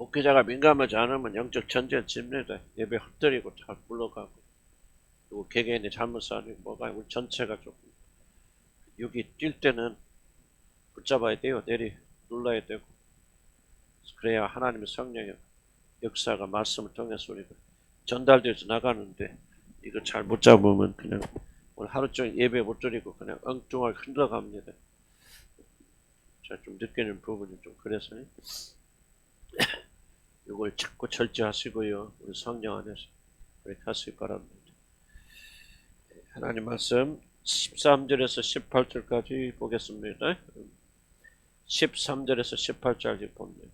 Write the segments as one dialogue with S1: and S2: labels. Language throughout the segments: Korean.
S1: 목회자가 민감하지 않으면 영적 전쟁 칩니다. 예배 헛들이고 잘 불러가고 또 개개인이 잘못 사는 뭐가 우리 전체가 조금 여기 뛸 때는 붙잡아야 돼요. 눌러야 되고 그래야 하나님의 성령의 역사가 말씀을 통해서 우리가 전달돼서 나가는데 이거 잘 못 잡으면 그냥 오늘 하루 종일 예배 못 드리고 그냥 엉뚱하게 흘러갑니다. 제가 좀 느끼는 부분이 좀 그래서 이걸 자꾸 절제하시고요. 우리 성령 안에서 그렇게 하시기 바랍니다. 하나님 말씀 13절에서 18절까지 보겠습니다. 13절에서 18절까지 봅니다.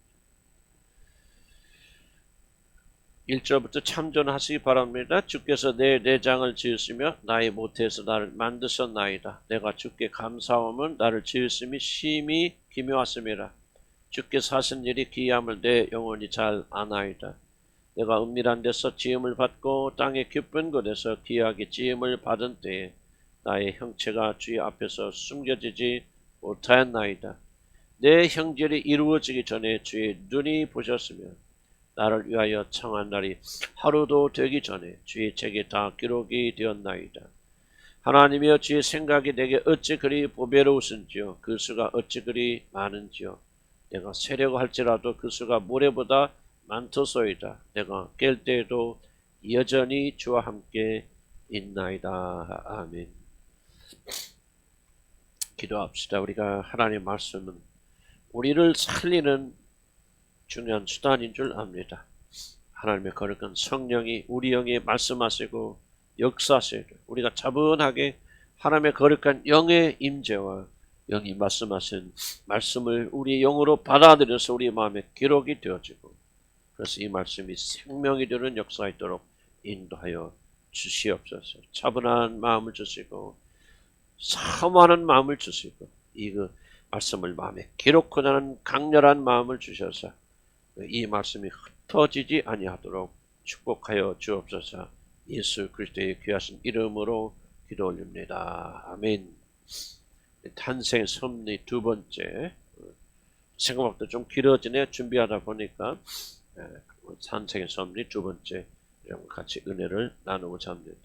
S1: 1절부터 참전하시기 바랍니다. 주께서 내 내장을 지으시며 나의 모태에서 나를 만드셨나이다. 내가 주께 감사함은 나를 지으심이 심히 기묘하심이라. 주께서 하신 일이 기이함을 내 영혼이 잘 아나이다. 내가 은밀한 데서 지음을 받고 땅의 깊은 곳에서 귀하게 지음을 받은 때에 나의 형체가 주의 앞에서 숨겨지지 못하였나이다. 내 형질이 이루어지기 전에 주의 눈이 보셨으며 나를 위하여 청한 날이 하루도 되기 전에 주의 책에 다 기록이 되었나이다. 하나님이여 주의 생각이 내게 어찌 그리 보배로우신지요. 그 수가 어찌 그리 많은지요. 내가 세려고 할지라도 그 수가 모래보다 많도소이다. 내가 깰 때에도 여전히 주와 함께 있나이다. 아멘. 기도합시다. 우리가 하나님의 말씀은 우리를 살리는 중요한 수단인 줄 압니다. 하나님의 거룩한 성령이 우리 영에 말씀하시고 역사하시고 우리가 차분하게 하나님의 거룩한 영의 임재와 영이 말씀하신 말씀을 우리 영으로 받아들여서 우리 마음에 기록이 되어지고 그래서 이 말씀이 생명이 되는 역사가 있도록 인도하여 주시옵소서. 차분한 마음을 주시고 사모하는 마음을 주시고 이 말씀을 마음에 기록하는 강렬한 마음을 주셔서 이 말씀이 흩어지지 아니하도록 축복하여 주옵소서. 예수 그리스도의 귀하신 이름으로 기도 올립니다. 아멘. 탄생의 섭리 두 번째. 생각보다 좀 길어지네. 준비하다 보니까 탄생의 섭리 두 번째 같이 은혜를 나누고자 합니다.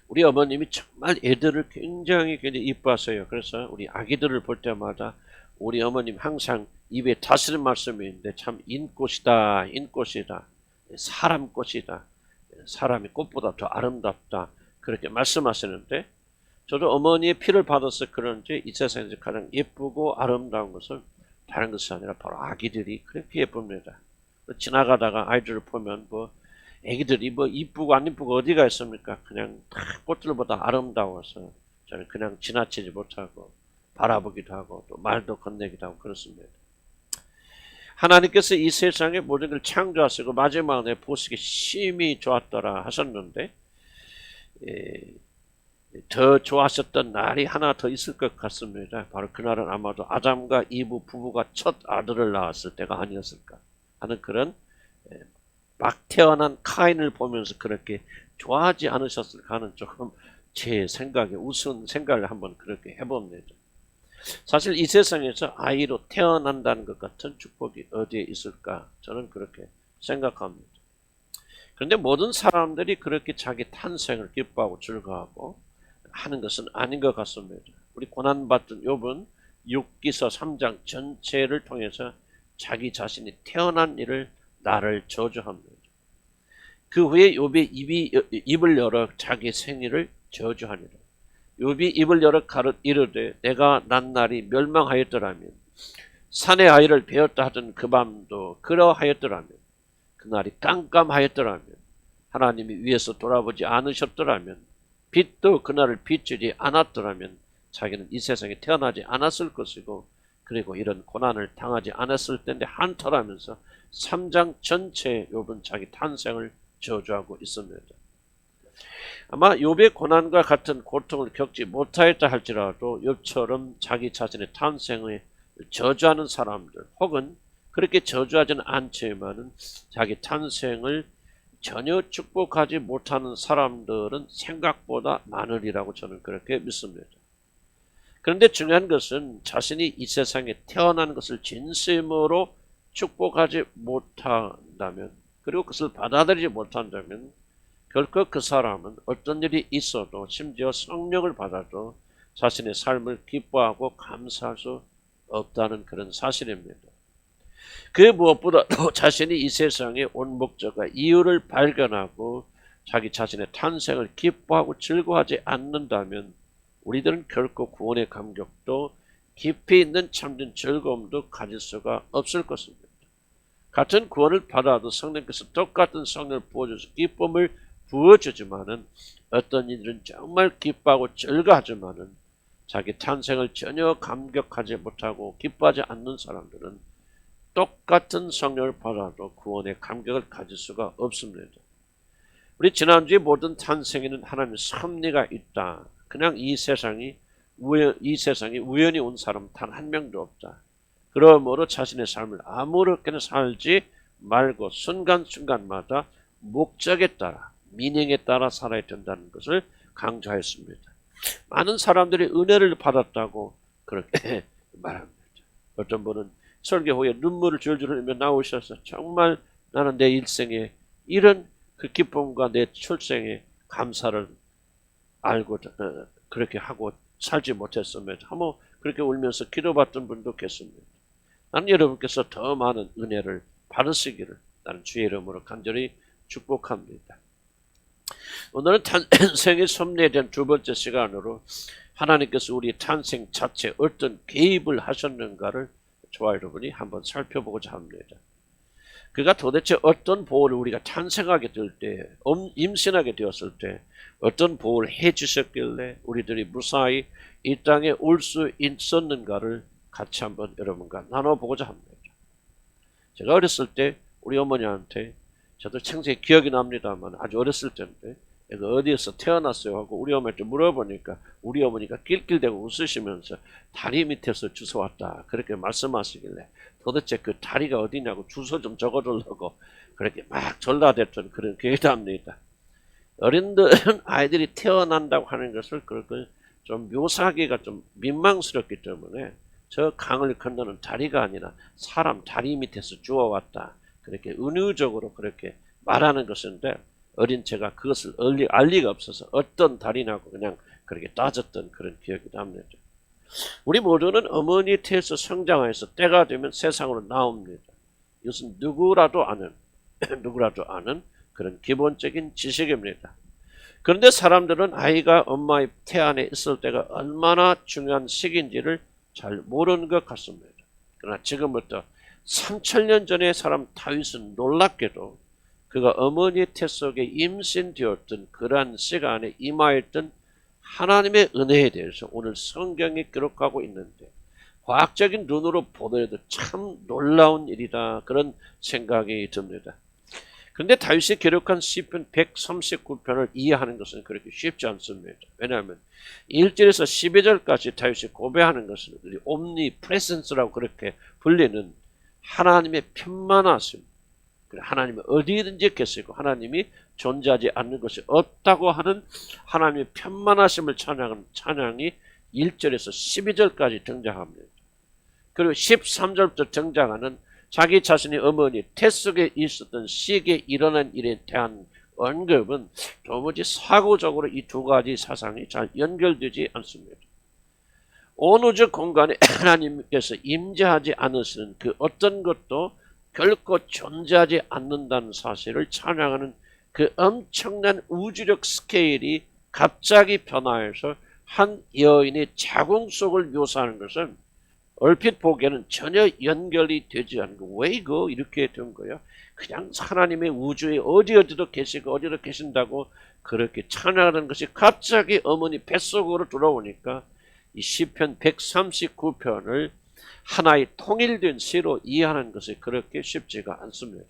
S1: 우리 어머님이 정말 애들을 굉장히 이뻐하세요. 그래서 우리 아기들을 볼 때마다 우리 어머님 항상 입에 다스린 말씀이 있는데 참 인꽃이다. 인꽃이다. 사람 꽃이다. 사람이 꽃보다 더 아름답다. 그렇게 말씀하시는데 저도 어머니의 피를 받아서 그런지 이 세상에서 가장 예쁘고 아름다운 것은 다른 것이 아니라 바로 아기들이 그렇게 예쁩니다. 지나가다가 아이들을 보면 애기들이 이쁘고 안 이쁘고 어디가 있습니까? 그냥 다 꽃들보다 아름다워서 저는 그냥 지나치지 못하고 바라보기도 하고 또 말도 건네기도 하고 그렇습니다. 하나님께서 이 세상의 모든 걸 창조하시고 마지막에 보시기 심히 좋았더라 하셨는데 더 좋아하셨던 날이 하나 더 있을 것 같습니다. 바로 그날은 아마도 아담과 이브 부부가 첫 아들을 낳았을 때가 아니었을까 하는 그런 막 태어난 카인을 보면서 그렇게 좋아하지 않으셨을까 하는 조금 제 생각에 우스운 생각을 한번 그렇게 해봅니다. 사실 이 세상에서 아이로 태어난다는 것 같은 축복이 어디에 있을까 저는 그렇게 생각합니다. 그런데 모든 사람들이 그렇게 자기 탄생을 기뻐하고 즐거워하고 하는 것은 아닌 것 같습니다. 우리 고난받던 욥은 6기서 3장 전체를 통해서 자기 자신이 태어난 일을 나를 저주합니다. 그 후에 욥이 입을 열어 자기 생일을 저주하니라. 욥이 입을 열어 이르되 내가 난 날이 멸망하였더라면 산의 아이를 베었다 하던 그 밤도 그러하였더라면 그날이 깜깜하였더라면 하나님이 위에서 돌아보지 않으셨더라면 빛도 그날을 비추지 않았더라면 자기는 이 세상에 태어나지 않았을 것이고 그리고 이런 고난을 당하지 않았을 텐데 한탄하면서 3장 전체에 욥은 자기 탄생을 저주하고 있습니다. 아마 욥의 고난과 같은 고통을 겪지 못하였다 할지라도 욥처럼 자기 자신의 탄생을 저주하는 사람들 혹은 그렇게 저주하지는 않지만은 자기 탄생을 전혀 축복하지 못하는 사람들은 생각보다 많으리라고 저는 그렇게 믿습니다. 그런데 중요한 것은 자신이 이 세상에 태어난 것을 진심으로 축복하지 못한다면, 그리고 그것을 받아들이지 못한다면 결코 그 사람은 어떤 일이 있어도, 심지어 성령을 받아도 자신의 삶을 기뻐하고 감사할 수 없다는 그런 사실입니다. 그 무엇보다도 자신이 이 세상에 온 목적과 이유를 발견하고 자기 자신의 탄생을 기뻐하고 즐거워하지 않는다면 우리들은 결코 구원의 감격도 깊이 있는 참된 즐거움도 가질 수가 없을 것입니다. 같은 구원을 받아도 성령께서 똑같은 성령을 부어줘서 기쁨을 부어주지만은, 어떤 이들은 정말 기뻐하고 즐거워하지만은 자기 탄생을 전혀 감격하지 못하고 기뻐하지 않는 사람들은 똑같은 성령을 받아도 구원의 감격을 가질 수가 없습니다. 우리 지난주에 모든 탄생에는 하나님의 섭리가 있다. 그냥 이 세상이 우연히 온 사람 단 한 명도 없다. 그러므로 자신의 삶을 아무렇게나 살지 말고 순간순간마다 목적에 따라, 미닝에 따라 살아야 된다는 것을 강조했습니다. 많은 사람들이 은혜를 받았다고 그렇게 말합니다. 어떤 분은 설교 후에 눈물을 줄줄 흘리며 나오셔서 정말 나는 내 일생에 이런 그 기쁨과 내 출생에 감사를 알고 그렇게 하고 살지 못했음에도 한번 그렇게 울면서 기도받던 분도 계십니다. 나는 여러분께서 더 많은 은혜를 받으시기를 나는 주의 이름으로 간절히 축복합니다. 오늘은 탄생의 섭리에 대한 두 번째 시간으로 하나님께서 우리 탄생 자체에 어떤 개입을 하셨는가를 저와 여러분이 한번 살펴보고자 합니다. 그가 도대체 어떤 보호를 우리가 탄생하게 될 때, 임신하게 되었을 때 어떤 보호를 해주셨길래 우리들이 무사히 이 땅에 올 수 있었는가를 같이 한번 여러분과 나눠보고자 합니다. 제가 어렸을 때 우리 어머니한테, 저도 생생히 기억이 납니다만 아주 어렸을 때인데, 내가 어디에서 태어났어요 하고 우리 어머니한테 물어보니까 우리 어머니가 낄낄대고 웃으시면서 다리 밑에서 주워왔다 그렇게 말씀하시길래 도대체 그 다리가 어디냐고 주소 좀 적어달라고 그렇게 막 전라댔던 그런 기억이 납니다. 어린들은 아이들이 태어난다고 하는 것을 그렇게 좀 묘사하기가 좀 민망스럽기 때문에 저 강을 건너는 다리가 아니라 사람 다리 밑에서 주워왔다 그렇게 은유적으로 그렇게 말하는 것인데, 어린 제가 그것을 알 리가 없어서 어떤 다리냐고 그냥 그렇게 따졌던 그런 기억이 납니다. 우리 모두는 어머니 태에서 성장해서 때가 되면 세상으로 나옵니다. 이것은 누구라도 아는 그런 기본적인 지식입니다. 그런데 사람들은 아이가 엄마의 태 안에 있을 때가 얼마나 중요한 시기인지를 잘 모르는 것 같습니다. 그러나 지금부터 3000년 전의 사람 다윗은 놀랍게도 그가 어머니 태 속에 임신되었던 그러한 시간에 임하였던 하나님의 은혜에 대해서 오늘 성경이 기록하고 있는데, 과학적인 눈으로 보더라도 참 놀라운 일이다 그런 생각이 듭니다. 그런데 다윗이 기록한 시편 139편을 이해하는 것은 그렇게 쉽지 않습니다. 왜냐하면 1절에서 12절까지 다윗이 고백하는 것은 옴니프레센스라고 그렇게 불리는 하나님의 편만하심, 하나님이 어디든지 계시고 하나님이 존재하지 않는 것이 없다고 하는 하나님의 편만하심을 찬양하는 찬양이 1절에서 12절까지 등장합니다. 그리고 13절부터 등장하는 자기 자신의 어머니 태 속에 있었던 시기에 일어난 일에 대한 언급은 도무지 사고적으로 이 두 가지 사상이 잘 연결되지 않습니다. 온 우주 공간에 하나님께서 임재하지 않으시는 그 어떤 것도 결코 존재하지 않는다는 사실을 찬양하는 그 엄청난 우주력 스케일이 갑자기 변화해서 한 여인의 자궁 속을 묘사하는 것은 얼핏 보기에는 전혀 연결이 되지 않고, 왜 이거 이렇게 된 거야? 그냥 하나님의 우주에 어디도 계시고 어디도 계신다고 그렇게 찬양하는 것이 갑자기 어머니 뱃속으로 들어오니까 이 시편 139편을 하나의 통일된 시로 이해하는 것이 그렇게 쉽지가 않습니다.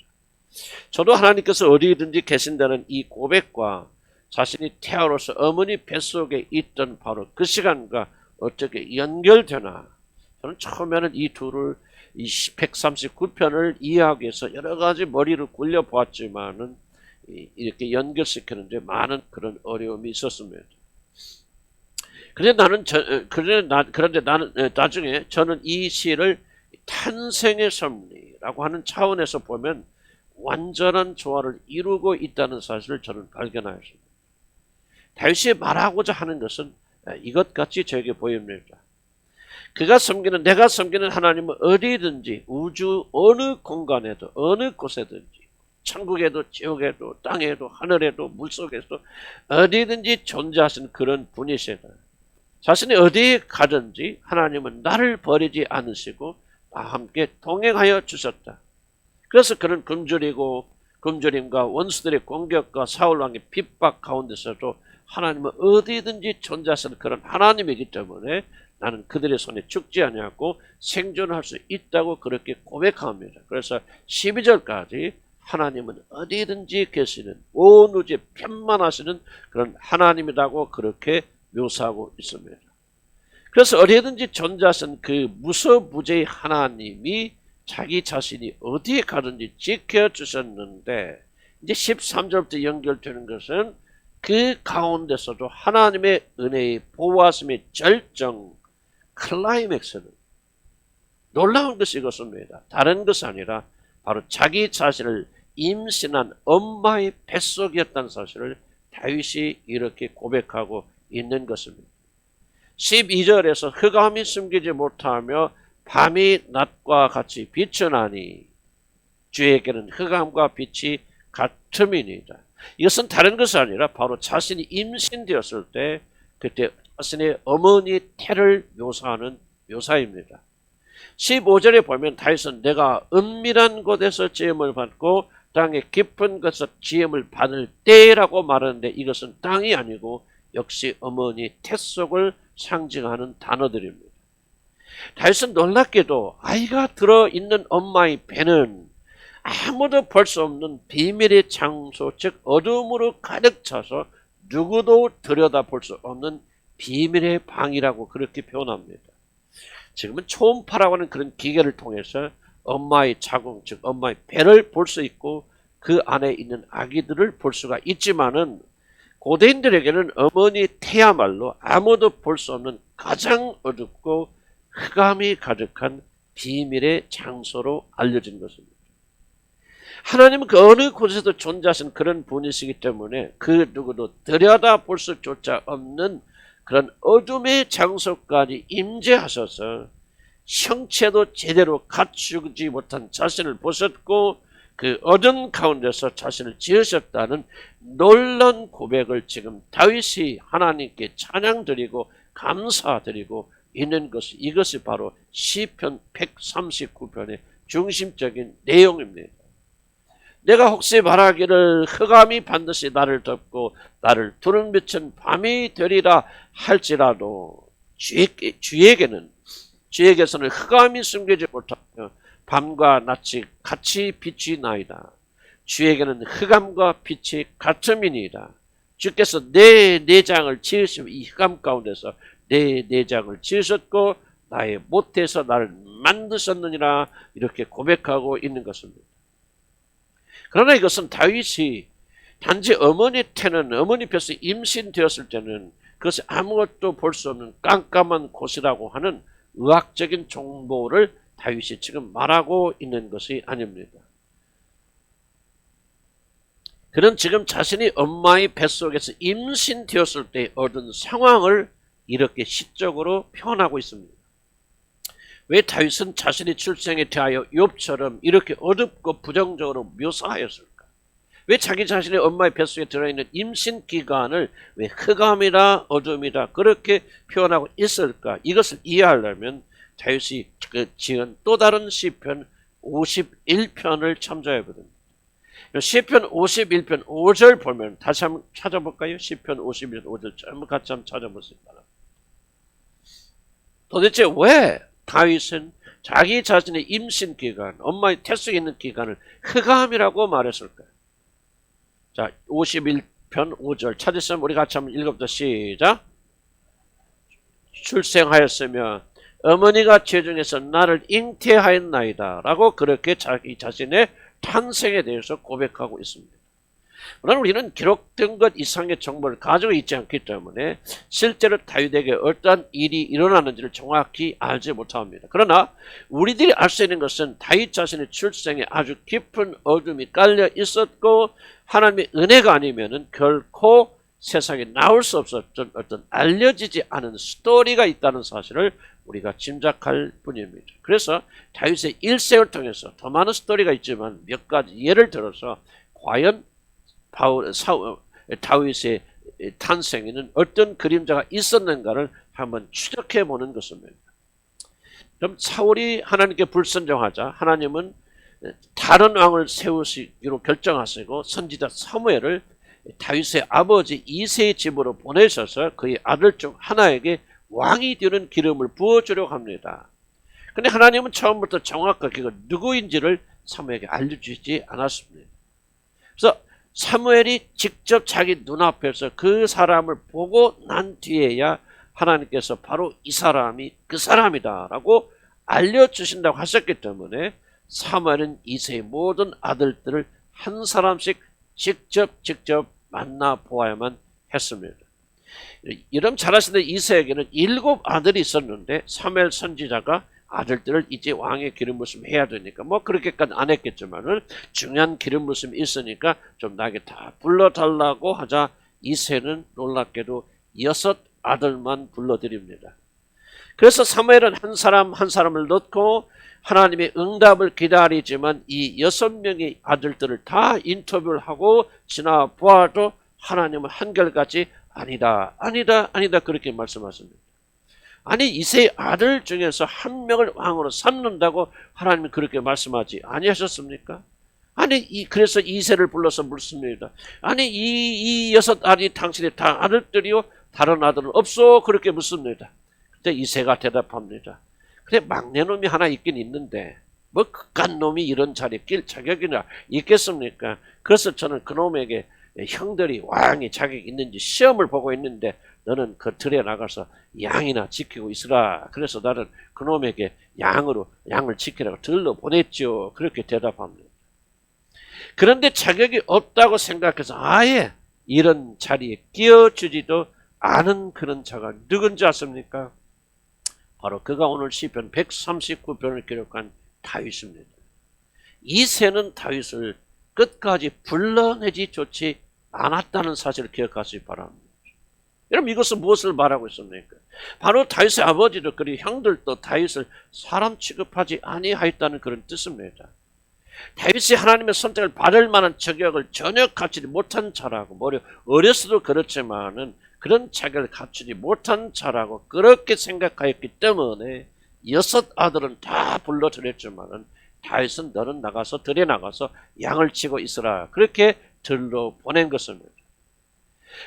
S1: 저도 하나님께서 어디든지 계신다는 이 고백과 자신이 태아로서 어머니 뱃속에 있던 바로 그 시간과 어떻게 연결되나, 저는 처음에는 이 둘을 이 139편을 이해하기 위해서 여러 가지 머리를 굴려보았지만은 이렇게 연결시키는데 많은 그런 어려움이 있었습니다. 그런데 나중에 저는 이 시를 탄생의 섭리라고 하는 차원에서 보면 완전한 조화를 이루고 있다는 사실을 저는 발견하였습니다. 다윗이 말하고자 하는 것은 이것같이 저에게 보입니다. 내가 섬기는 하나님은 어디든지 우주 어느 공간에도 어느 곳에든지 천국에도 지옥에도 땅에도 하늘에도 물속에도 어디든지 존재하시는 그런 분이시다. 자신이 어디에 가든지 하나님은 나를 버리지 않으시고 나와 함께 동행하여 주셨다. 그래서 그는 굶주림과 원수들의 공격과 사울왕의 핍박 가운데서도 하나님은 어디든지 존재하시는 그런 하나님이기 때문에 나는 그들의 손에 죽지 아니하고 생존할 수 있다고 그렇게 고백합니다. 그래서 12절까지 하나님은 어디든지 계시는 온 우주에 편만하시는 그런 하나님이라고 그렇게 묘사하고 있습니다. 그래서 어디든지 존재하시는 그 무소부재의 하나님이 자기 자신이 어디에 가든지 지켜주셨는데 이제 13절부터 연결되는 것은 그 가운데서도 하나님의 은혜의 보호하심의 절정 클라이맥스는 놀라운 것이 이것입니다. 다른 것이 아니라 바로 자기 자신을 임신한 엄마의 뱃속이었다는 사실을 다윗이 이렇게 고백하고 있는 것입니다. 12절에서 흑암이 숨기지 못하며 밤이 낮과 같이 비추나니 주에게는 흑암과 빛이 같음이니이다. 이것은 다른 것이 아니라 바로 자신이 임신되었을 때 그때 자신의 어머니 태를 묘사하는 묘사입니다. 15절에 보면 다윗은 내가 은밀한 곳에서 지음을 받고 땅의 깊은 곳에서 지음을 받을 때라고 말하는데 이것은 땅이 아니고 역시 어머니 태 속을 상징하는 단어들입니다. 다윗은 놀랍게도 아이가 들어있는 엄마의 배는 아무도 볼 수 없는 비밀의 장소, 즉 어둠으로 가득 차서 누구도 들여다볼 수 없는 비밀의 방이라고 그렇게 표현합니다. 지금은 초음파라고 하는 그런 기계를 통해서 엄마의 자궁, 즉 엄마의 배를 볼 수 있고 그 안에 있는 아기들을 볼 수가 있지만은 고대인들에게는 어머니 태야말로 아무도 볼 수 없는 가장 어둡고 흑암이 가득한 비밀의 장소로 알려진 것입니다. 하나님은 그 어느 곳에도 존재하시는 그런 분이시기 때문에 그 누구도 들여다볼 수조차 없는 그런 어둠의 장소까지 임재하셔서 형체도 제대로 갖추지 못한 자신을 보셨고 그 어둠 가운데서 자신을 지으셨다는 놀라운 고백을 지금 다윗이 하나님께 찬양드리고 감사드리고 있는 것이 이것이 바로 시편 139편의 중심적인 내용입니다. 내가 혹시 말하기를 흑암이 반드시 나를 덮고 나를 두른 빛은 밤이 되리라 할지라도 주에게서는 흑암이 숨기지 못하며 밤과 낮이 같이 빛이 나이다. 주에게는 흑암과 빛이 같음이니이다. 주께서 내 내장을 지으시고 이 흑암 가운데서 내 내장을 지으셨고 나의 모태에서 나를 만드셨느니라 이렇게 고백하고 있는 것입니다. 그러나 이것은 다윗이 단지 어머니 태는 어머니 뱃에 임신되었을 때는 그것이 아무것도 볼 수 없는 깜깜한 곳이라고 하는 의학적인 정보를 다윗이 지금 말하고 있는 것이 아닙니다. 그는 지금 자신이 엄마의 뱃속에서 임신되었을 때 얻은 상황을 이렇게 시적으로 표현하고 있습니다. 왜 다윗은 자신의 출생에 대하여 욥처럼 이렇게 어둡고 부정적으로 묘사하였을까? 왜 자기 자신의 엄마의 뱃속에 들어있는 임신 기간을 왜 흑암이라 어둠이라 그렇게 표현하고 있을까? 이것을 이해하려면 다윗이 지은 또 다른 시편 51편을 참조해야 됩니다. 시편 51편 5절 보면 다시 한번 찾아볼까요? 시편 51편 5절 전부 같이 한번 찾아보시기 바랍니다. 도대체 왜 다윗은 자기 자신의 임신 기간, 엄마의 태속에 있는 기간을 흑암이라고 말했을까요? 자, 51편 5절 찾으시면 우리 같이 한번 읽어보자. 시작. 출생하였으며 어머니가 체중에서 나를 잉태하였나이다 라고 그렇게 자기 자신의 탄생에 대해서 고백하고 있습니다. 물론 우리는 기록된 것 이상의 정보를 가지고 있지 않기 때문에 실제로 다윗에게 어떠한 일이 일어나는지를 정확히 알지 못합니다. 그러나 우리들이 알 수 있는 것은 다윗 자신의 출생에 아주 깊은 어둠이 깔려 있었고 하나님의 은혜가 아니면은 결코 세상에 나올 수 없었던 어떤 알려지지 않은 스토리가 있다는 사실을 우리가 짐작할 뿐입니다. 그래서 다윗의 일생을 통해서 더 많은 스토리가 있지만 몇 가지 예를 들어서 과연 다윗의 탄생에는 어떤 그림자가 있었는가를 한번 추적해 보는 것입니다. 그럼 사울이 하나님께 불순종하자 하나님은 다른 왕을 세우시기로 결정하시고 선지자 사무엘을 다윗의 아버지 이새의 집으로 보내셔서 그의 아들 중 하나에게 왕이 되는 기름을 부어주려고 합니다. 그런데 하나님은 처음부터 정확하게 그 누구인지를 사무엘에게 알려주지 않았습니다. 그래서 사무엘이 직접 자기 눈앞에서 그 사람을 보고 난 뒤에야 하나님께서 바로 이 사람이 그 사람이다라고 알려주신다고 하셨기 때문에 사무엘은 이새의 모든 아들들을 한 사람씩 직접 만나보아야만 했습니다. 이름 잘하시는 이새에게는 7 아들이 있었는데 사무엘 선지자가 아들들을 이제 왕의 기름 부심 해야 되니까 뭐 그렇게까지 안 했겠지만은 중요한 기름 부심이 있으니까 좀 나게 다 불러달라고 하자 이새는 놀랍게도 6 아들만 불러드립니다. 그래서 사무엘은 한 사람 한 사람을 넣고 하나님의 응답을 기다리지만 이 6명의 아들들을 다 인터뷰를 하고 지나보아도 하나님은 한결같이 아니다 그렇게 말씀하십니다. 아니 이새의 아들 중에서 한 명을 왕으로 삼는다고 하나님이 그렇게 말씀하지 아니하셨습니까? 아니 그래서 이새를 불러서 묻습니다. 아니 이 6 아들이 당신의 다 아들들이요 다른 아들은 없어 그렇게 묻습니다. 그때 이새가 대답합니다. 그래 막내 놈이 하나 있긴 있는데 뭐 그깟 놈이 이런 자리에 낄 자격이나 있겠습니까? 그래서 저는 그 놈에게 형들이 왕의 자격이 있는지 시험을 보고 있는데 너는 그 들에 나가서 양이나 지키고 있으라. 그래서 나는 그놈에게 양을 지키라고 들러 보냈죠. 그렇게 대답합니다. 그런데 자격이 없다고 생각해서 아예 이런 자리에 끼워주지도 않은 그런 자가 누군지 아십니까? 바로 그가 오늘 시편 139편을 기록한 다윗입니다. 이새는 다윗을 끝까지 불러내지 좋지 않았다는 사실을 기억하시기 바랍니다. 여러분 이것은 무엇을 말하고 있습니까? 바로 다윗의 아버지도 그리고 형들도 다윗을 사람 취급하지 아니하였다는 그런 뜻입니다. 다윗이 하나님의 선택을 받을 만한 자격을 전혀 갖추지 못한 자라고 어렸어도 그렇지만은 그런 자격을 갖추지 못한 자라고 그렇게 생각하였기 때문에 6 아들은 다 불러드렸지만은 다윗은 너는 나가서 들에 나가서 양을 치고 있으라 그렇게 들러 보낸 것입니다.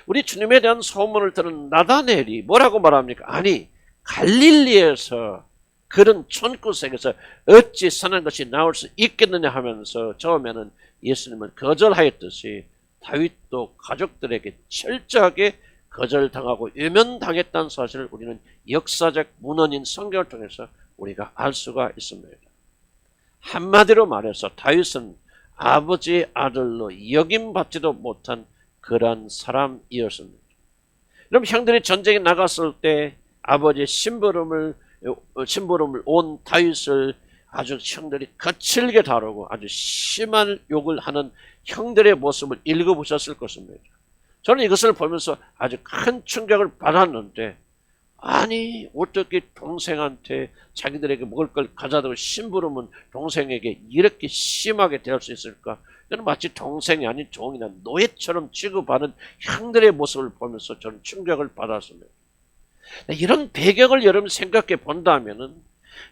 S1: 우리 주님에 대한 소문을 들은 나다넬이 뭐라고 말합니까? 아니 갈릴리에서 그런 촌구석에서 어찌 선한 것이 나올 수 있겠느냐 하면서 처음에는 예수님을 거절하였듯이 다윗도 가족들에게 철저하게 거절당하고 외면당했다는 사실을 우리는 역사적 문헌인 성경을 통해서 우리가 알 수가 있습니다. 한마디로 말해서 다윗은 아버지의 아들로 여김받지도 못한 그러한 사람이었습니다. 그럼 형들이 전쟁에 나갔을 때 아버지의 심부름을 온 다윗을 아주 형들이 거칠게 다루고 아주 심한 욕을 하는 형들의 모습을 읽어보셨을 것입니다. 저는 이것을 보면서 아주 큰 충격을 받았는데 아니 어떻게 동생한테 자기들에게 먹을 걸 가져다고 심부름은 동생에게 이렇게 심하게 대할 수 있을까? 저는 마치 동생이 아닌 종이나 노예처럼 취급하는 형들의 모습을 보면서 저는 충격을 받았습니다. 이런 배경을 여러분 생각해 본다면은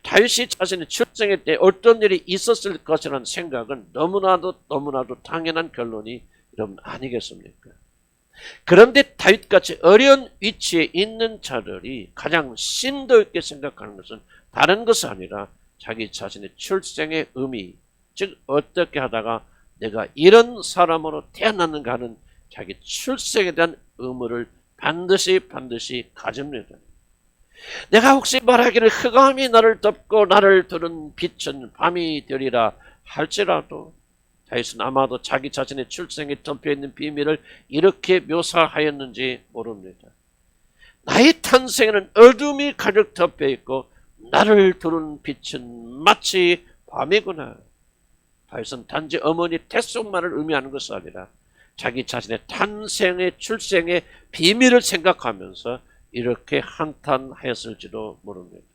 S1: 다윗이 자신의 출생의 때 어떤 일이 있었을 것이라는 생각은 너무나도 당연한 결론이 여러분 아니겠습니까? 그런데 다윗같이 어려운 위치에 있는 자들이 가장 심도 있게 생각하는 것은 다른 것이 아니라 자기 자신의 출생의 의미, 즉 어떻게 하다가 내가 이런 사람으로 태어났는가 하는 자기 출생에 대한 의무를 반드시 가집니다. 내가 혹시 말하기를 흑암이 나를 덮고 나를 두른 빛은 밤이 되리라 할지라도 다윗은 아마도 자기 자신의 출생에 덮여있는 비밀을 이렇게 묘사하였는지 모릅니다. 나의 탄생에는 어둠이 가득 덮여있고 나를 두른 빛은 마치 밤이구나. 다윗은 단지 어머니 태속만을 의미하는 것이 아니라 자기 자신의 탄생의 출생의 비밀을 생각하면서 이렇게 한탄하였을지도 모릅니다.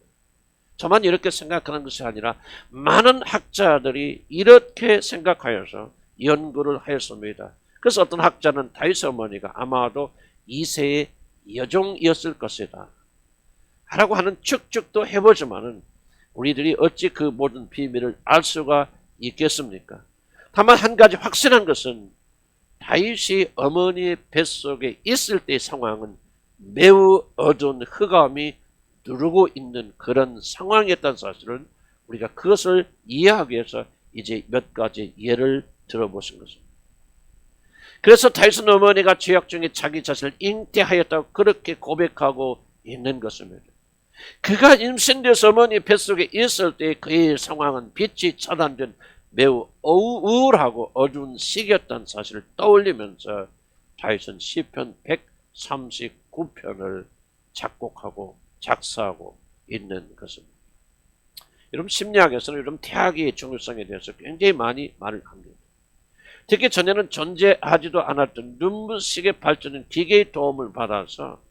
S1: 저만 이렇게 생각하는 것이 아니라 많은 학자들이 이렇게 생각하여서 연구를 하였습니다. 그래서 어떤 학자는 다윗 어머니가 아마도 2세의 여종이었을 것이다 라고 하는 추측도 해보지만은 우리들이 어찌 그 모든 비밀을 알 수가 있겠습니까? 다만 한 가지 확실한 것은 다윗이 어머니의 뱃속에 있을 때의 상황은 매우 어두운 흑암이 누르고 있는 그런 상황이었다는 사실은 우리가 그것을 이해하기 위해서 이제 몇 가지 예를 들어보신 것입니다. 그래서 다윗은 어머니가 죄악 중에 자기 자신을 잉태하였다고 그렇게 고백하고 있는 것입니다. 그가 임신돼서 어머니 뱃속에 있을 때 그의 상황은 빛이 차단된 매우 우울하고 어두운 시기였다는 사실을 떠올리면서 다윗은 시편 139편을 작곡하고 작사하고 있는 것입니다. 여러분 심리학에서는 여러분 태아기의 중요성에 대해서 굉장히 많이 말을 합니다. 특히 전에는 존재하지도 않았던 눈부시게 발전된 기계의 도움을 받아서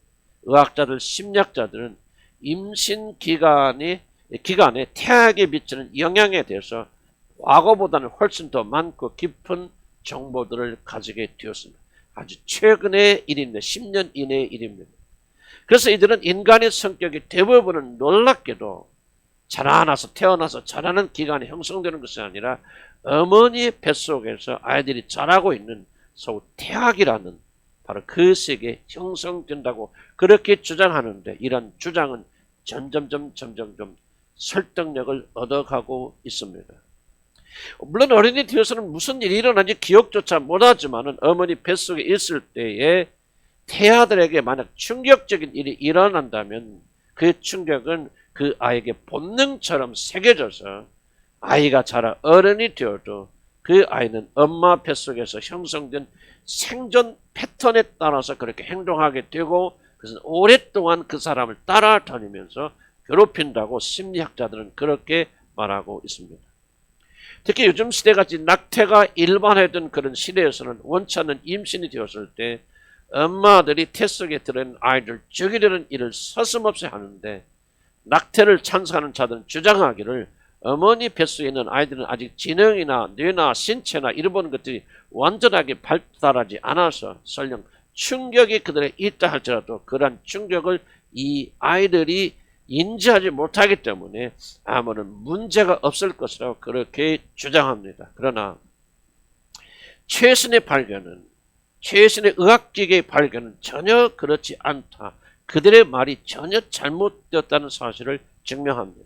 S1: 의학자들, 심리학자들은 임신 기간에 태아기에 미치는 영향에 대해서 과거보다는 훨씬 더 많고 깊은 정보들을 가지게 되었습니다. 아주 최근의 일입니다. 10년 이내의 일입니다. 그래서 이들은 인간의 성격이 대부분은 놀랍게도 태어나서 자라는 기간에 형성되는 것이 아니라 어머니의 뱃속에서 아이들이 자라고 있는 소위 태학이라는 바로 그 세계에 형성된다고 그렇게 주장하는데 이런 주장은 점점 설득력을 얻어가고 있습니다. 물론 어린이 뒤에서는 무슨 일이 일어난지 기억조차 못하지만 어머니 뱃속에 있을 때에 태아들에게 만약 충격적인 일이 일어난다면 그 충격은 그 아이에게 본능처럼 새겨져서 아이가 자라 어른이 되어도 그 아이는 엄마 뱃속에서 형성된 생존 패턴에 따라서 그렇게 행동하게 되고 그것은 오랫동안 그 사람을 따라다니면서 괴롭힌다고 심리학자들은 그렇게 말하고 있습니다. 특히 요즘 시대같이 낙태가 일반화된 그런 시대에서는 원치 않는 임신이 되었을 때 엄마들이 태 속에 들어있는 아이를 죽이려는 일을 서슴없이 하는데 낙태를 찬성하는 자들은 주장하기를 어머니 뱃속에 있는 아이들은 아직 지능이나 뇌나 신체나 이런 것들이 완전하게 발달하지 않아서 설령 충격이 그들에게 있다 할지라도 그러한 충격을 이 아이들이 인지하지 못하기 때문에 아무런 문제가 없을 것이라고 그렇게 주장합니다. 그러나 최신의 의학기계의 발견은 전혀 그렇지 않다. 그들의 말이 전혀 잘못되었다는 사실을 증명합니다.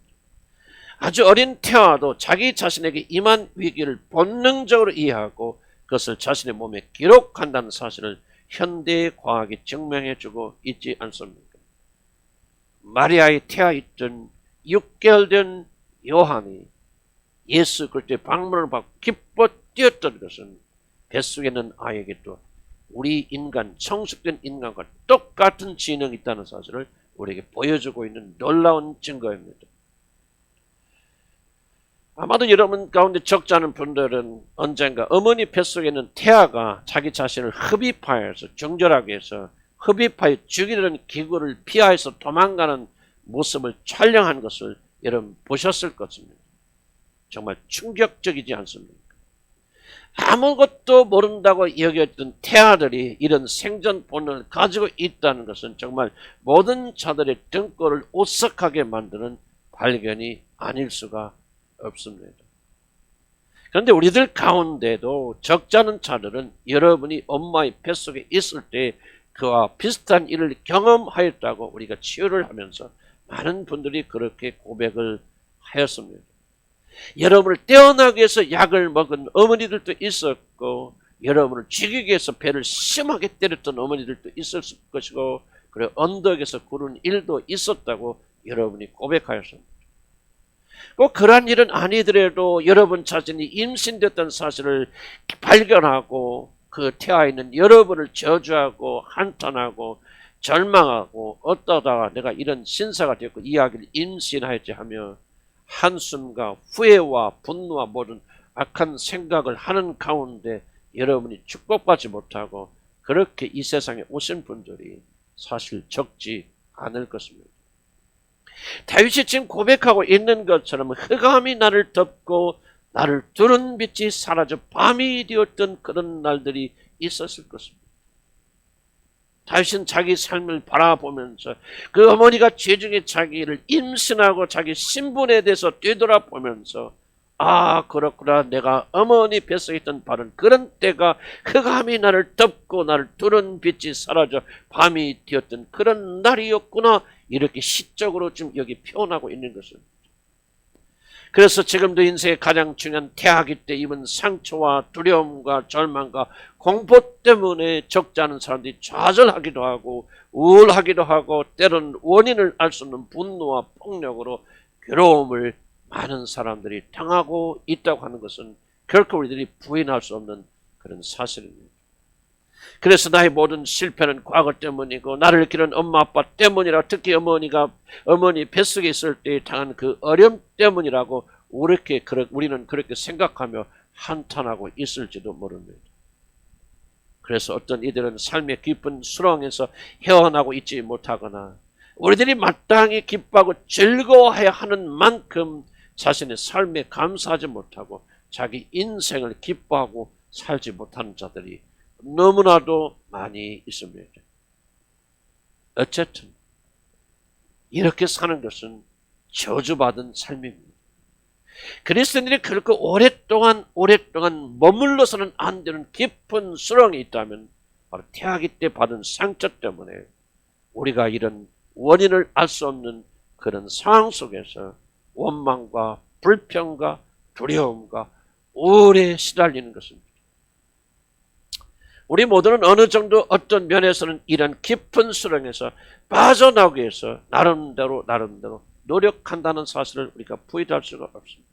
S1: 아주 어린 태아도 자기 자신에게 임한 위기를 본능적으로 이해하고 그것을 자신의 몸에 기록한다는 사실을 현대의 과학이 증명해주고 있지 않습니까? 마리아의 태아있던 6개월 된 요한이 예수 그리스도의 방문을 받고 기뻐 뛰었던 것은 뱃속에 있는 아이에게도 우리 인간, 성숙된 인간과 똑같은 지능이 있다는 사실을 우리에게 보여주고 있는 놀라운 증거입니다. 아마도 여러분 가운데 적지 않은 분들은 언젠가 어머니 뱃속에 있는 태아가 자기 자신을 흡입하여서 정절하게 해서 흡입하여 죽이려는 기구를 피하여서 도망가는 모습을 촬영한 것을 여러분 보셨을 것입니다. 정말 충격적이지 않습니까? 아무것도 모른다고 여겼던 태아들이 이런 생존 본능을 가지고 있다는 것은 정말 모든 자들의 등골을 오싹하게 만드는 발견이 아닐 수가 없습니다. 그런데 우리들 가운데도 적지 않은 자들은 여러분이 엄마의 뱃속에 있을 때 그와 비슷한 일을 경험하였다고 우리가 치유를 하면서 많은 분들이 그렇게 고백을 하였습니다. 여러분을 떼어나기 위해서 약을 먹은 어머니들도 있었고 여러분을 죽이기 위해서 배를 심하게 때렸던 어머니들도 있었을 것이고 그리고 언덕에서 구른 일도 있었다고 여러분이 고백하였습니다. 꼭 그러한 일은 아니더라도 여러분 자신이 임신됐던 사실을 발견하고 그 태아 있는 여러분을 저주하고 한탄하고 절망하고 어떠다가 내가 이런 신사가 되었고 이 아기를 임신하였지 하며 한숨과 후회와 분노와 모든 악한 생각을 하는 가운데 여러분이 축복받지 못하고 그렇게 이 세상에 오신 분들이 사실 적지 않을 것입니다. 다윗이 지금 고백하고 있는 것처럼 흑암이 나를 덮고 나를 두른 빛이 사라져 밤이 되었던 그런 날들이 있었을 것입니다. 다윗은 자기 삶을 바라보면서 그 어머니가 죄중에 자기를 임신하고 자기 신분에 대해서 되돌아보면서 아 그렇구나 내가 어머니 뱃속에 있던 바른 그런 때가 흑암이 나를 덮고 나를 두른 빛이 사라져 밤이 되었던 그런 날이었구나 이렇게 시적으로 지금 여기 표현하고 있는 것입니다. 그래서 지금도 인생의 가장 중요한 태아기 때 입은 상처와 두려움과 절망과 공포 때문에 적지 않은 사람들이 좌절하기도 하고 우울하기도 하고 때로는 원인을 알 수 없는 분노와 폭력으로 괴로움을 많은 사람들이 당하고 있다고 하는 것은 결코 우리들이 부인할 수 없는 그런 사실입니다. 그래서 나의 모든 실패는 과거 때문이고 나를 기른 엄마 아빠 때문이라 특히 어머니 뱃속에 있을 때 당한 그 어려움 때문이라고 우리는 그렇게 생각하며 한탄하고 있을지도 모릅니다. 그래서 어떤 이들은 삶의 깊은 수렁에서 헤어나고 있지 못하거나 우리들이 마땅히 기뻐하고 즐거워해야 하는 만큼 자신의 삶에 감사하지 못하고 자기 인생을 기뻐하고 살지 못하는 자들이 너무나도 많이 있습니다. 어쨌든 이렇게 사는 것은 저주받은 삶입니다. 그리스도인들이 그렇게 오랫동안 머물러서는 안 되는 깊은 수렁이 있다면 바로 태아기 때 받은 상처 때문에 우리가 이런 원인을 알 수 없는 그런 상황 속에서 원망과 불평과 두려움과 우울에 시달리는 것입니다. 우리 모두는 어느 정도 어떤 면에서는 이런 깊은 수렁에서 빠져나오기 위해서 나름대로 노력한다는 사실을 우리가 부인할 수가 없습니다.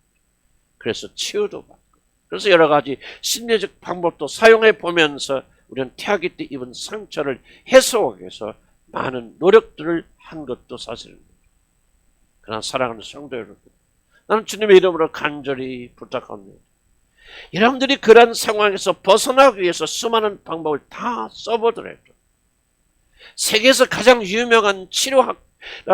S1: 그래서 치유도 받고 그래서 여러 가지 심리적 방법도 사용해 보면서 우리는 태아기 때 입은 상처를 해소하기 위해서 많은 노력들을 한 것도 사실입니다. 그러나 사랑하는 성도 여러분, 나는 주님의 이름으로 간절히 부탁합니다. 여러분들이 그런 상황에서 벗어나기 위해서 수많은 방법을 다 써보더라도 세계에서 가장 유명한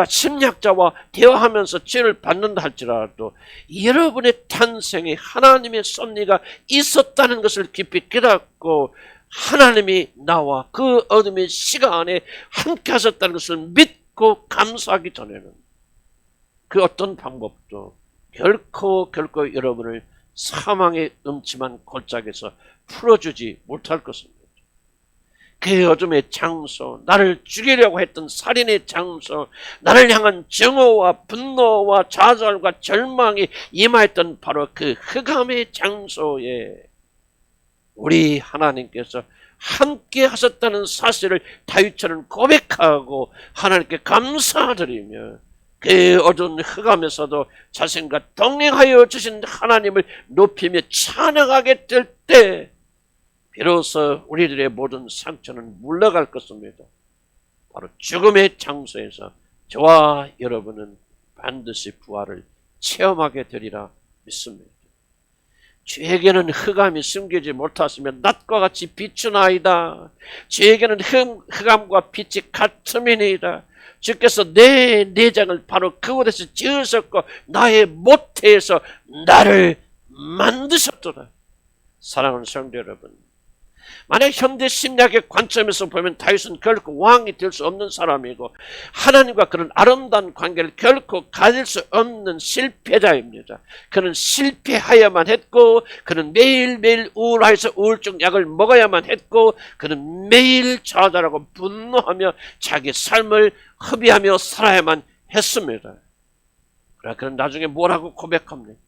S1: 심리학자와 대화하면서 치료를 받는다 할지라도 여러분의 탄생에 하나님의 섭리가 있었다는 것을 깊이 깨닫고 하나님이 나와 그 어둠의 시간에 함께 하셨다는 것을 믿고 감사하기 전에는 그 어떤 방법도 결코 여러분을 사망의 음침한 골짜기에서 풀어주지 못할 것입니다. 그 어둠의 장소, 나를 죽이려고 했던 살인의 장소, 나를 향한 증오와 분노와 좌절과 절망이 임하였던 바로 그 흑암의 장소에 우리 하나님께서 함께 하셨다는 사실을 다윗처럼 고백하고 하나님께 감사드리며 그 어두운 흑암에서도 자신과 동행하여 주신 하나님을 높이며 찬양하게 될 때 비로소 우리들의 모든 상처는 물러갈 것입니다. 바로 죽음의 장소에서 저와 여러분은 반드시 부활을 체험하게 되리라 믿습니다. 죄에게는 흑암이 숨기지 못하시면 낮과 같이 비추나이다. 죄에게는 흑암과 빛이 같음이니이다. 주께서 내 내장을 바로 그곳에서 지으셨고 나의 모태에서 나를 만드셨더라. 사랑하는 성도 여러분, 만약 현대 심리학의 관점에서 보면 다윗은 결코 왕이 될 수 없는 사람이고 하나님과 그런 아름다운 관계를 결코 가질 수 없는 실패자입니다. 그는 실패하여야만 했고 그는 매일매일 우울해서 우울증 약을 먹어야만 했고 그는 매일 좌절하고 분노하며 자기 삶을 허비하며 살아야만 했습니다. 그러나 그는 나중에 뭐라고 고백합니까?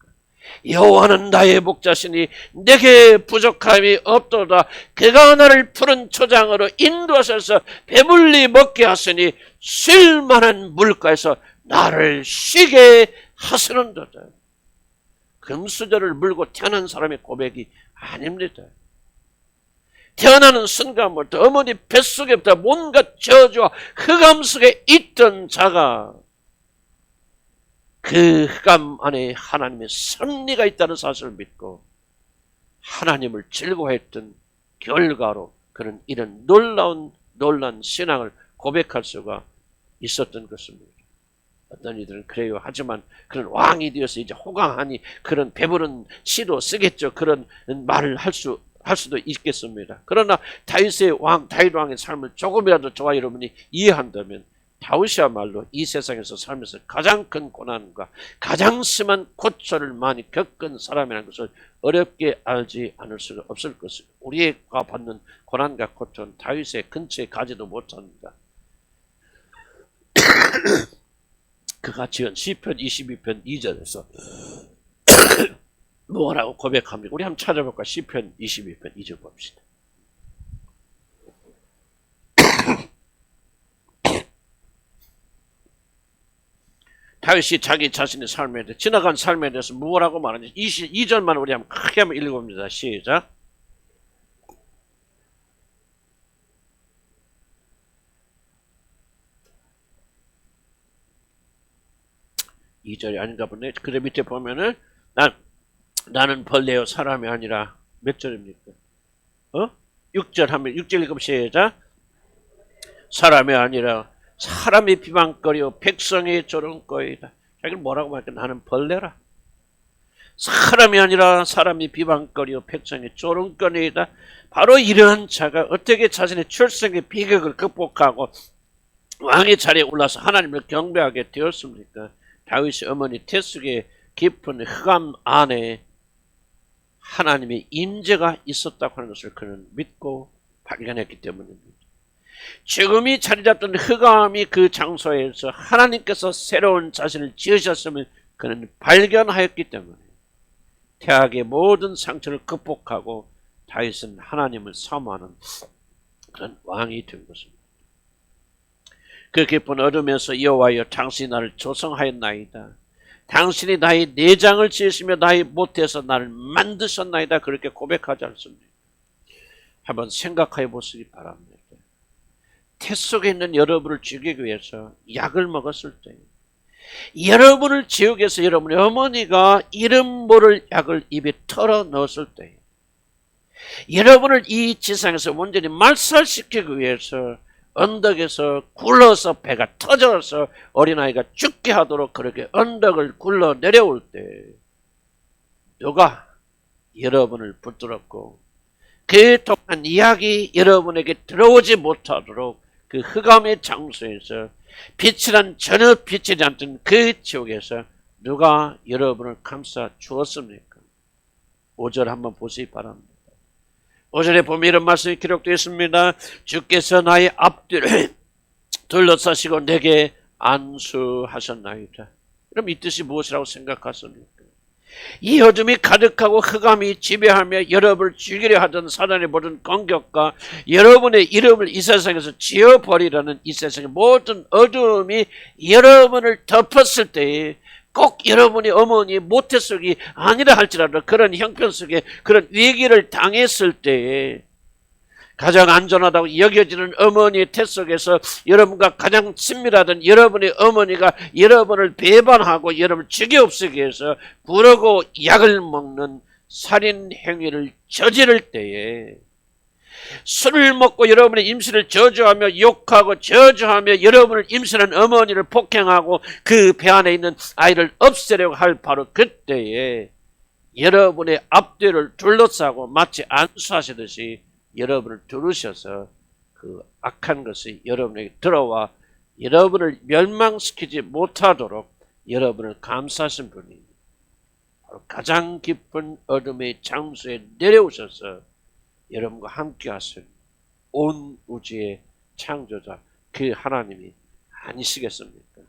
S1: 여호와는 나의 목자시니 내게 부족함이 없도다. 그가 나를 푸른 초장으로 인도하셔서 배불리 먹게 하시니 쉴만한 물가에서 나를 쉬게 하스는도다. 금수저를 물고 태어난 사람의 고백이 아닙니다. 태어나는 순간부터 어머니 뱃속에부터 뭔가 저주와 흑암 속에 있던 자가 그 흑암 안에 하나님의 섭리가 있다는 사실을 믿고 하나님을 즐거워했던 결과로 그는 이런 놀라운 신앙을 고백할 수가 있었던 것입니다. 어떤 이들은 그래요. 하지만 그런 왕이 되어서 이제 호강하니 그런 배부른 시도 쓰겠죠. 그런 말을 할 수도 있겠습니다. 그러나 다윗 왕의 삶을 조금이라도 저와 여러분이 이해한다면 다윗이야말로 이 세상에서 살면서 가장 큰 고난과 가장 심한 고초를 많이 겪은 사람이라는 것을 어렵게 알지 않을 수가 없을 것입니다. 우리가 받는 고난과 고초는 다윗의 근처에 가지도 못합니다. 그가 지은 시편 22편 2절에서 뭐라고 고백합니까? 우리 한번 찾아볼까? 시편 22편 2절 봅시다. 다윗이 자기 자신의 삶에 대해 지나간 삶에 대해서 뭐라고 말하는지 2절만 우리 한번 크게 한번 읽어봅니다. 시작. 이 절이 아닌가 보네. 그래 밑에 보면은 나는 벌레요 사람이 아니라 몇 절입니까? 6절 하면 6절 읽으면 시작. 사람이 아니라 사람이 비방거리요 백성의 조롱거리다. 자기를 뭐라고 말할까? 나는 벌레라. 사람이 아니라 사람이 비방거리요 백성의 조롱거리다. 바로 이러한 자가 어떻게 자신의 출생의 비극을 극복하고 왕의 자리에 올라서 하나님을 경배하게 되었습니까? 다윗의 어머니 태숙의 깊은 흑암 안에 하나님의 임재가 있었다고 하는 것을 그는 믿고 발견했기 때문입니다. 죽음이 자리잡던 흑암이 그 장소에서 하나님께서 새로운 자신을 지으셨음을 그는 발견하였기 때문에 태악의 모든 상처를 극복하고 다윗은 하나님을 사모하는 그런 왕이 된 것입니다. 그 깊은 어둠에서 여호와여 당신이 나를 조성하였나이다. 당신이 나의 내장을 지으시며 나의 모태에서 나를 만드셨나이다. 그렇게 고백하지 않습니다. 한번 생각해 보시기 바랍니다. 태 속에 있는 여러분을 죽이기 위해서 약을 먹었을 때 여러분을 지우기 위해서 여러분의 어머니가 이름 모를 약을 입에 털어 넣었을 때 여러분을 이 지상에서 완전히 말살시키기 위해서 언덕에서 굴러서 배가 터져서 어린아이가 죽게 하도록 그렇게 언덕을 굴러 내려올 때 누가 여러분을 붙들었고 그 동안 이야기 여러분에게 들어오지 못하도록 그 흑암의 장소에서 빛이란 전혀 비치지 않던 그 지옥에서 누가 여러분을 감싸 주었습니까? 5절 한번 보시기 바랍니다. 5절에 보면 이런 말씀이 기록되어 있습니다. 주께서 나의 앞뒤를 둘러싸시고 내게 안수하셨나이다. 그럼 이 뜻이 무엇이라고 생각하십니까? 이 어둠이 가득하고 흑암이 지배하며 여러분을 죽이려 하던 사단의 모든 공격과 여러분의 이름을 이 세상에서 지어버리라는 이 세상의 모든 어둠이 여러분을 덮었을 때에 꼭 여러분의 어머니 모태 속이 아니라 할지라도 그런 형편 속에 그런 위기를 당했을 때에 가장 안전하다고 여겨지는 어머니의 태 속에서 여러분과 가장 친밀하던 여러분의 어머니가 여러분을 배반하고 여러분을 죽여 없애기 위해서 부르고 약을 먹는 살인 행위를 저지를 때에 술을 먹고 여러분의 임신을 저주하며 욕하고 저주하며 여러분을 임신한 어머니를 폭행하고 그 배 안에 있는 아이를 없애려고 할 바로 그때에 여러분의 앞뒤를 둘러싸고 마치 안수하시듯이 여러분을 두르셔서 그 악한 것이 여러분에게 들어와 여러분을 멸망시키지 못하도록 여러분을 감싸신 분이 바로 가장 깊은 어둠의 장소에 내려오셔서 여러분과 함께 하신 온 우주의 창조자 그 하나님이 아니시겠습니까?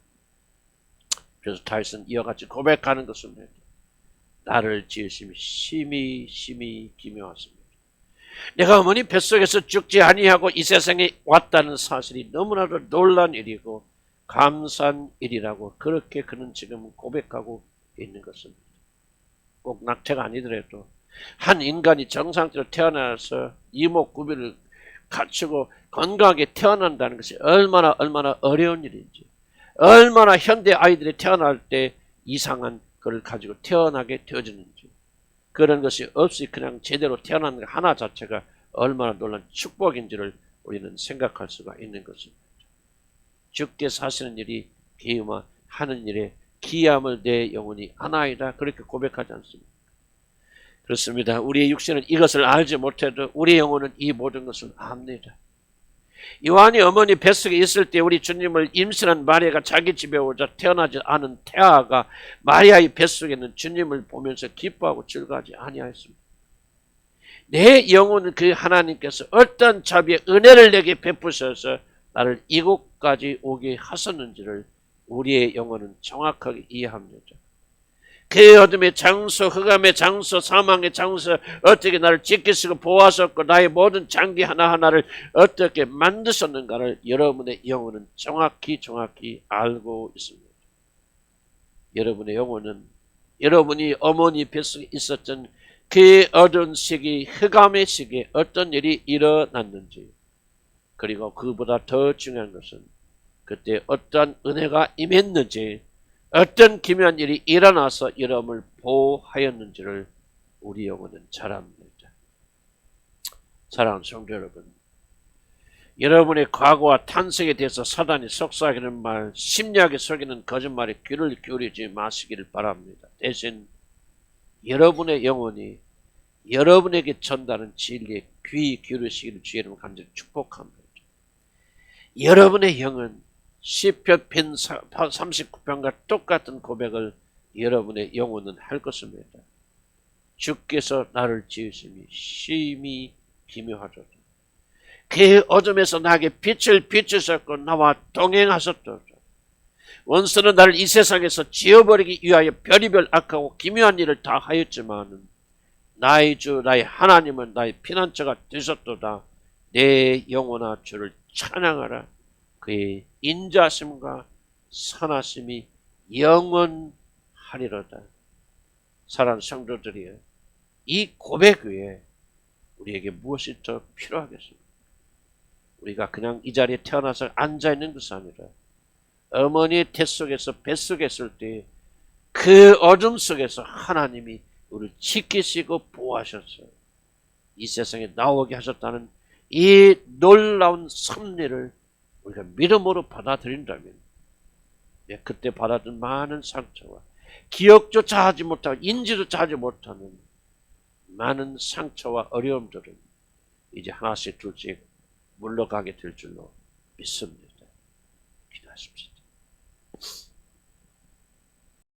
S1: 그래서 다윗은 이와 같이 고백하는 것입니다. 나를 지으심이 심히 기묘하십니다. 내가 어머니 뱃속에서 죽지 아니하고 이 세상에 왔다는 사실이 너무나도 놀란 일이고 감사한 일이라고 그렇게 그는 지금 고백하고 있는 것입니다. 꼭 낙태가 아니더라도 한 인간이 정상적으로 태어나서 이목구비를 갖추고 건강하게 태어난다는 것이 얼마나 어려운 일인지, 얼마나 현대 아이들이 태어날 때 이상한 것을 가지고 태어나게 되어지는지, 그런 것이 없이 그냥 제대로 태어나는 것 하나 자체가 얼마나 놀라운 축복인지를 우리는 생각할 수가 있는 것입니다. 죽게 사시는 일이 기이마 하는 일에 기함을 내 영혼이 하나이다, 그렇게 고백하지 않습니까? 그렇습니다. 우리의 육신은 이것을 알지 못해도 우리의 영혼은 이 모든 것을 압니다. 요한이 어머니 뱃속에 있을 때 우리 주님을 임신한 마리아가 자기 집에 오자 태어나지 않은 태아가 마리아의 뱃속에 있는 주님을 보면서 기뻐하고 즐거워하지 아니하였습니다. 내 영혼은 그 하나님께서 어떤 자비의 은혜를 내게 베푸셔서 나를 이곳까지 오게 하셨는지를 우리의 영혼은 정확하게 이해합니다. 그 어둠의 장소, 흑암의 장소, 사망의 장소, 어떻게 나를 지키시고 보호하셨고 나의 모든 장기 하나하나를 어떻게 만드셨는가를 여러분의 영혼은 정확히 알고 있습니다. 여러분의 영혼은 여러분이 어머니 뱃속에 있었던 그 어두운 시기, 흑암의 시기에 어떤 일이 일어났는지, 그리고 그보다 더 중요한 것은 그때 어떤 은혜가 임했는지, 어떤 기묘한 일이 일어나서 여러분을 보호하였는지를 우리 영혼은 잘 압니다. 사랑하는 성도 여러분, 여러분의 과거와 탄생에 대해서 사단이 속삭이는 말, 심리학에 속이는 거짓말에 귀를 기울이지 마시기를 바랍니다. 대신 여러분의 영혼이 여러분에게 전달하는 진리에 귀 기울이시기를 주의 이름으로 간절히 축복합니다. 여러분의 영은 시편 39편과 똑같은 고백을 여러분의 영혼은 할 것입니다. 주께서 나를 지으심이 심히 기묘하도다. 그 어둠에서 나에게 빛을 비추셨고 나와 동행하셨도다. 원수는 나를 이 세상에서 지어버리기 위하여 별의별 악하고 기묘한 일을 다 하였지만 나의 주 나의 하나님은 나의 피난처가 되셨도다. 내 영혼아 주를 찬양하라. 그의 인자심과 선하심이 영원하리로다. 사랑하는 성도들이여, 이 고백 위에 우리에게 무엇이 더 필요하겠습니까? 우리가 그냥 이 자리에 태어나서 앉아있는 것이 아니라 어머니의 뱃속에서 뱃속에 있을 때 그 어둠 속에서 하나님이 우리를 지키시고 보호하셨어요. 이 세상에 나오게 하셨다는 이 놀라운 섭리를 우리가 믿음으로 받아들인다면, 그때 받아든 많은 상처와 기억조차 하지 못하고 인지조차 하지 못하는 많은 상처와 어려움들은 이제 하나씩 둘씩 물러가게 될 줄로 믿습니다. 기도하십시오.